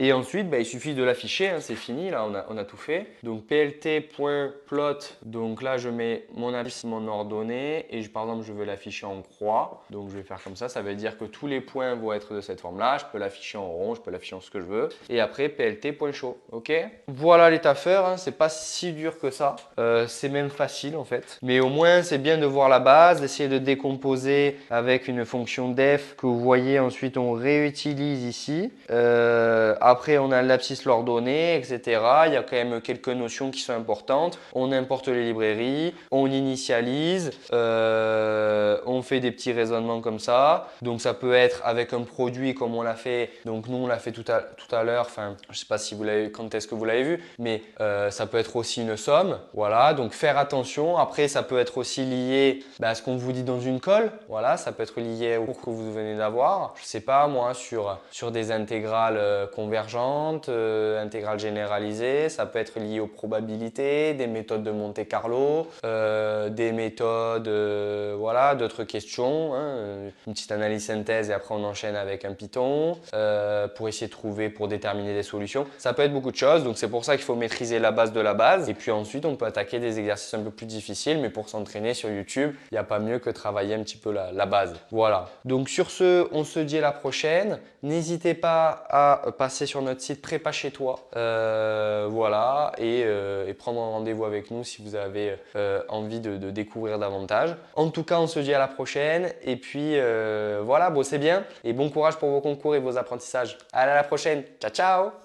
Et ensuite, il suffit de l'afficher, hein, c'est fini, là on a tout fait. Donc plt.plot, donc là je mets mon axe, mon ordonnée et par exemple je veux l'afficher en croix. Donc je vais faire comme ça veut dire que tous les points vont être de cette forme-là. Je peux l'afficher en rond, je peux l'afficher en ce que je veux. Et après plt.show, ok? Voilà les taffeurs, hein, c'est pas si dur que ça. C'est même facile en fait. Mais au moins c'est bien de voir la base, d'essayer de décomposer avec une fonction def que vous voyez ensuite on réutilise ici. Après on a l'abscisse l'ordonnée, etc. Il y a quand même quelques notions qui sont importantes. On importe les librairies, on initialise, on fait des petits raisonnements comme ça. Donc ça peut être avec un produit comme on l'a fait. Donc nous on l'a fait tout à l'heure. Enfin, je sais pas si vous l'avez, quand est-ce que vous l'avez vu, mais ça peut être aussi une somme. Voilà, donc faire attention. Après ça peut être aussi lié à ce qu'on vous dit dans une colle. Voilà, ça peut être lié au cours que vous venez d'avoir. Je sais pas moi sur des intégrales convergentes, intégrales généralisées. Ça peut être lié aux probabilités, des méthodes de Monte Carlo, des méthodes, voilà, d'autres questions, hein, une petite analyse synthèse et après on enchaîne avec un Python pour essayer de trouver, pour déterminer des solutions. Ça peut être beaucoup de choses, donc c'est pour ça qu'il faut maîtriser la base de la base. Et puis ensuite, on peut attaquer des exercices un peu plus difficiles, mais pour s'entraîner sur YouTube, il n'y a pas mieux que travailler un petit peu la base. Voilà. Donc sur ce, on se dit à la prochaine. N'hésitez pas à passer sur notre site Prépa chez toi, voilà, et prendre un rendez-vous avec nous si vous avez envie de découvrir davantage. En tout cas, on se dit à la prochaine. Et puis voilà, bossez bien et bon courage pour vos concours et vos apprentissages. Allez, à la prochaine. Ciao, ciao!